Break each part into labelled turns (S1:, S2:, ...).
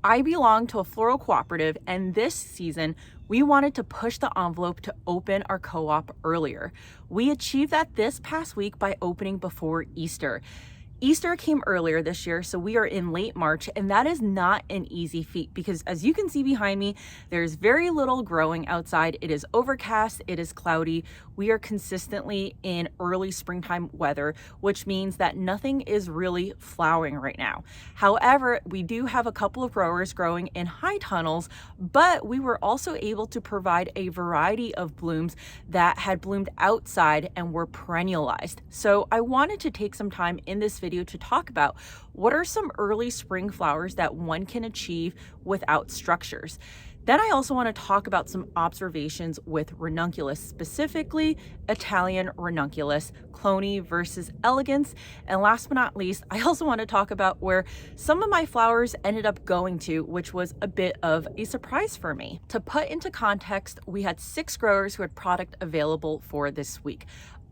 S1: I belong to a floral cooperative, and this season we wanted to push the envelope to open our co-op earlier. We achieved that this past week by opening before Easter. Easter came earlier this year, so we are in late March, and that is not an easy feat because as you can see behind me, there's very little growing outside. It is overcast, it is cloudy. We are consistently in early springtime weather, which means that nothing is really flowering right now. However, we do have a couple of growers growing in high tunnels, but we were also able to provide a variety of blooms that had bloomed outside and were perennialized. So I wanted to take some time in this video to talk about what are some early spring flowers that one can achieve without structures. Then I also want to talk about some observations with Ranunculus, specifically Italian Ranunculus, clone versus elegance. And last but not least, I also want to talk about where some of my flowers ended up going to, which was a bit of a surprise for me. To put into context, we had 6 growers who had product available for this week.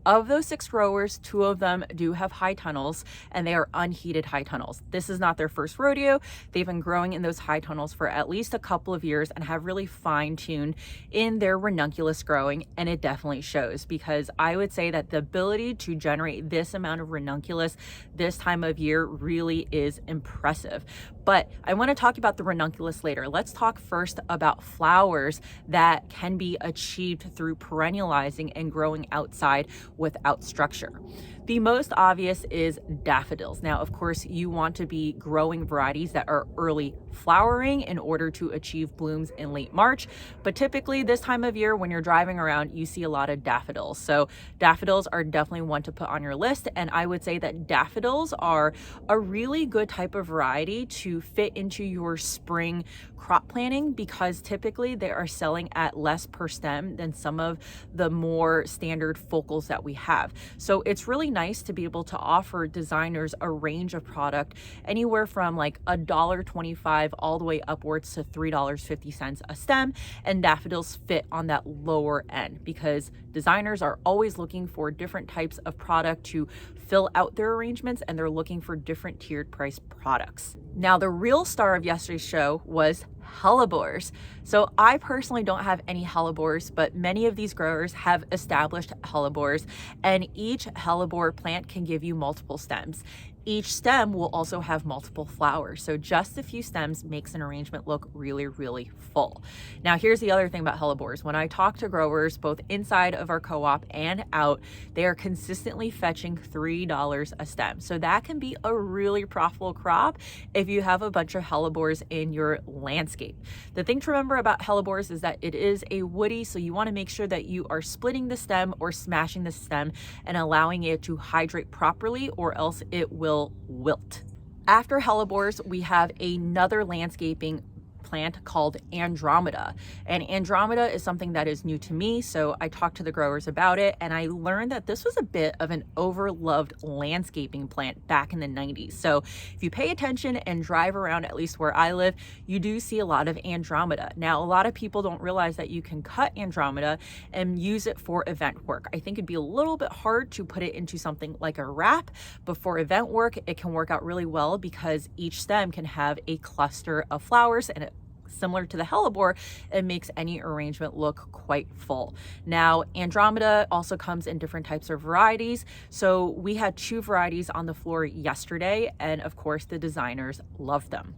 S1: Of those 6 growers, 2 of them do have high tunnels, and they are unheated high tunnels. This is not their first rodeo. They've been growing in those high tunnels for at least a couple of years and have really fine-tuned in their ranunculus growing, and it definitely shows because I would say that the ability to generate this amount of ranunculus this time of year really is impressive. But I want to talk about the ranunculus later. Let's talk first about flowers that can be achieved through perennializing and growing outside without structure. The most obvious is daffodils. Now, of course, you want to be growing varieties that are early flowering in order to achieve blooms in late March. But typically this time of year when you're driving around, you see a lot of daffodils. So daffodils are definitely one to put on your list. And I would say that daffodils are a really good type of variety to fit into your spring crop planting because typically they are selling at less per stem than some of the more standard focals that we have. So it's really nice to be able to offer designers a range of product anywhere from like $1.25 all the way upwards to $3.50 a stem, and daffodils fit on that lower end because designers are always looking for different types of product to fill out their arrangements, and they're looking for different tiered price products. Now, the real star of yesterday's show was hellebores. So I personally don't have any hellebores, but many of these growers have established hellebores, and each hellebore plant can give you multiple stems. Each stem will also have multiple flowers. So just a few stems makes an arrangement look really, really full. Now, here's the other thing about hellebores. When I talk to growers, both inside of our co-op and out, they are consistently fetching $3 a stem. So that can be a really profitable crop if you have a bunch of hellebores in your landscape. The thing to remember about hellebores is that it is a woody, so you want to make sure that you are splitting the stem or smashing the stem and allowing it to hydrate properly, or else it will wilt. After hellebores, we have another landscaping plant called Andromeda, and Andromeda is something that is new to me, so I talked to the growers about it, and I learned that this was a bit of an overloved landscaping plant back in the 90s. So if you pay attention and drive around, at least where I live, you do see a lot of Andromeda. Now, a lot of people don't realize that you can cut Andromeda and use it for event work. I think it'd be a little bit hard to put it into something like a wrap, but for event work, it can work out really well because each stem can have a cluster of flowers, and similar to the hellebore, it makes any arrangement look quite full. Now, Andromeda also comes in different types of varieties. So we had 2 varieties on the floor yesterday, and of course the designers loved them.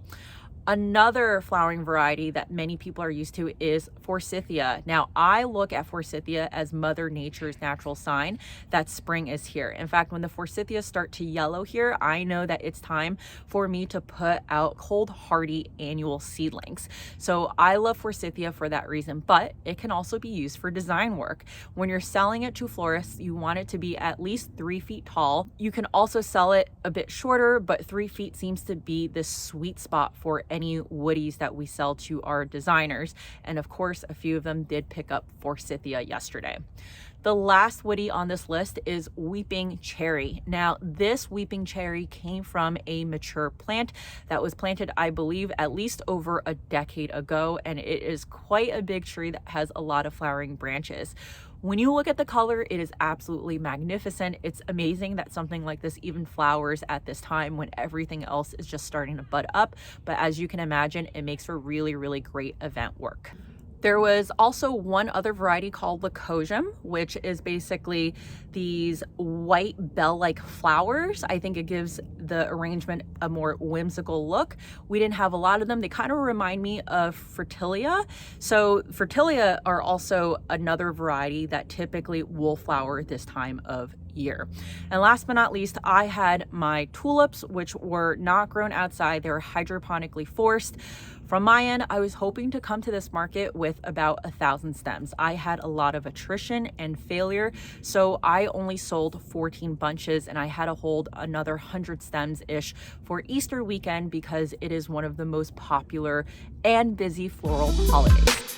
S1: Another flowering variety that many people are used to is Forsythia. Now, I look at Forsythia as Mother Nature's natural sign that spring is here. In fact, when the Forsythias start to yellow here, I know that it's time for me to put out cold hardy annual seedlings. So I love Forsythia for that reason, but it can also be used for design work. When you're selling it to florists, you want it to be at least 3 feet tall. You can also sell it a bit shorter, but 3 feet seems to be the sweet spot for any woodies that we sell to our designers. And of course, a few of them did pick up Forsythia yesterday. The last woody on this list is weeping cherry. Now, this weeping cherry came from a mature plant that was planted, I believe, at least over a decade ago, and it is quite a big tree that has a lot of flowering branches. When you look at the color, it is absolutely magnificent. It's amazing that something like this even flowers at this time when everything else is just starting to bud up. But as you can imagine, it makes for really, really great event work. There was also one other variety called Lycosium, which is basically these white bell-like flowers. I think it gives the arrangement a more whimsical look. We didn't have a lot of them. They kind of remind me of Fritilia. So Fritilia are also another variety that typically will flower this time of year. And last but not least, I had my tulips, which were not grown outside. They were hydroponically forced. From my end, I was hoping to come to this market with about 1,000 stems. I had a lot of attrition and failure, so I only sold 14 bunches, and I had to hold another 100 stems-ish for Easter weekend because it is one of the most popular and busy floral holidays.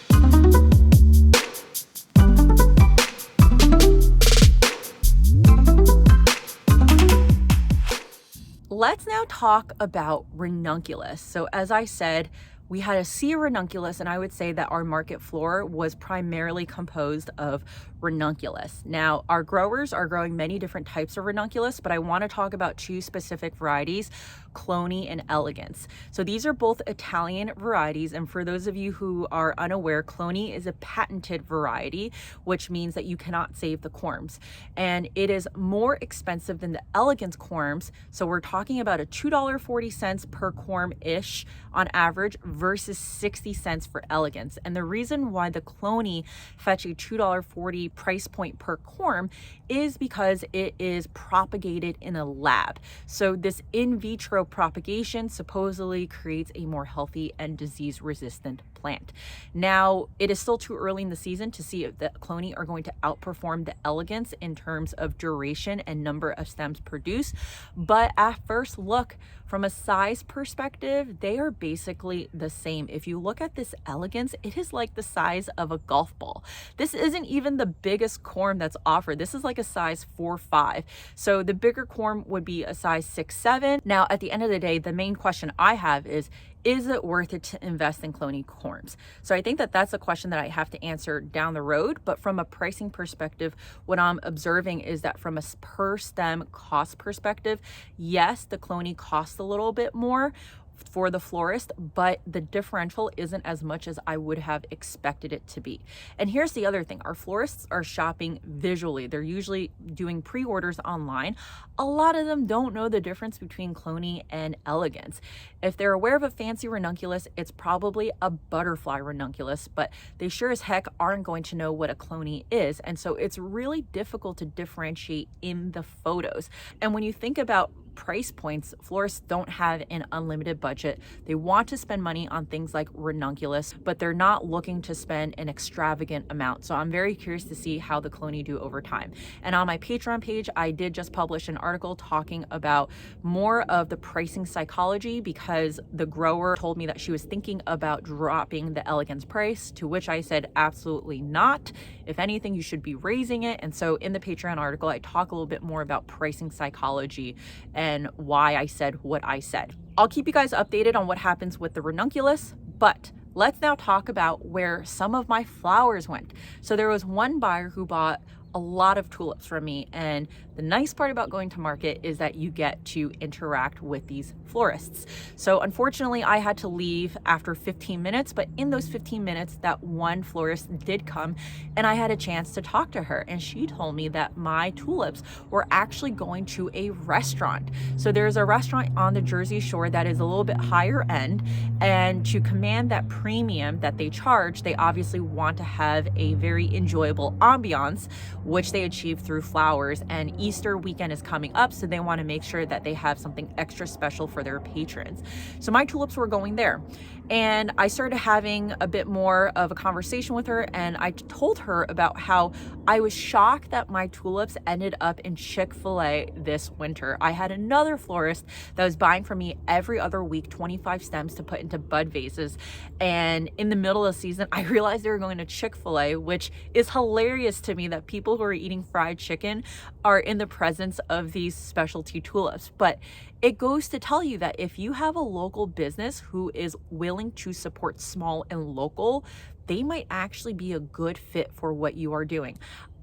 S1: Let's now talk about Ranunculus. So as I said, we had a sea ranunculus, and I would say that our market floor was primarily composed of Ranunculus. Now, our growers are growing many different types of Ranunculus, but I want to talk about two specific varieties, Cloney and Elegance. So these are both Italian varieties, and for those of you who are unaware, Cloney is a patented variety, which means that you cannot save the corms. And it is more expensive than the Elegance corms, so we're talking about a $2.40 per corm-ish on average versus 60 cents for Elegance. And the reason why the Cloney fetch a $2.40 price point per corm is because it is propagated in a lab. So this in vitro propagation supposedly creates a more healthy and disease resistant plant. Now, it is still too early in the season to see if the Cloney are going to outperform the Elegance in terms of duration and number of stems produced, but at first look, from a size perspective, they are basically the same. If you look at this Elegance, it is like the size of a golf ball. This isn't even the biggest corm that's offered. This is like a size 4-5. So the bigger corm would be a size 6-7. Now, at the end of the day, the main question I have is it worth it to invest in Cloney corms? So I think that that's a question that I have to answer down the road. But from a pricing perspective, what I'm observing is that from a per stem cost perspective, yes, the Cloney costs a little bit more for the florist, but the differential isn't as much as I would have expected it to be. And here's the other thing, our florists are shopping visually. They're usually doing pre-orders online. A lot of them don't know the difference between Cloney and Elegance. If they're aware of a fancy ranunculus, it's probably a butterfly ranunculus, but they sure as heck aren't going to know what a Cloney is. And so it's really difficult to differentiate in the photos. And when you think about price points, florists don't have an unlimited budget. They want to spend money on things like ranunculus, but they're not looking to spend an extravagant amount. So I'm very curious to see how the Cloney do over time. And on my Patreon page, I did just publish an article talking about more of the pricing psychology, because the grower told me that she was thinking about dropping the Elegance price, to which I said absolutely not. If anything, you should be raising it. And so in the Patreon article, I talk a little bit more about pricing psychology and why I said what I said. I'll keep you guys updated on what happens with the ranunculus, but let's now talk about where some of my flowers went. So there was one buyer who bought a lot of tulips from me, and the nice part about going to market is that you get to interact with these florists. So unfortunately, I had to leave after 15 minutes, but in those 15 minutes, that one florist did come and I had a chance to talk to her, and she told me that my tulips were actually going to a restaurant. So there's a restaurant on the Jersey Shore that is a little bit higher end, and to command that premium that they charge, they obviously want to have a very enjoyable ambiance, which they achieve through flowers. And Easter weekend is coming up, so they want to make sure that they have something extra special for their patrons. So my tulips were going there, and I started having a bit more of a conversation with her, and I told her about how I was shocked that my tulips ended up in Chick-fil-A this winter. I had another florist that was buying from me every other week 25 stems to put into bud vases, and in the middle of the season I realized they were going to Chick-fil-A, which is hilarious to me that people who are eating fried chicken are in the presence of these specialty tulips. But it goes to tell you that if you have a local business who is willing to support small and local, they might actually be a good fit for what you are doing.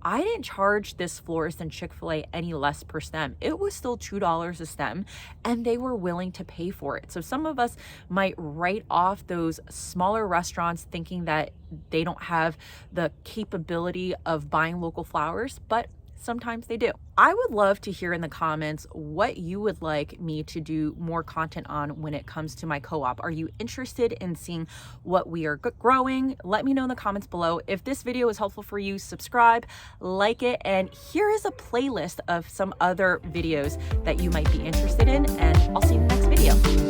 S1: I didn't charge this florist and Chick-fil-A any less per stem. It was still $2 a stem, and they were willing to pay for it. So some of us might write off those smaller restaurants thinking that they don't have the capability of buying local flowers, but sometimes they do. I would love to hear in the comments what you would like me to do more content on when it comes to my co-op. Are you interested in seeing what we are growing? Let me know in the comments below. If this video is helpful for you, subscribe, like it, and here is a playlist of some other videos that you might be interested in, and I'll see you in the next video.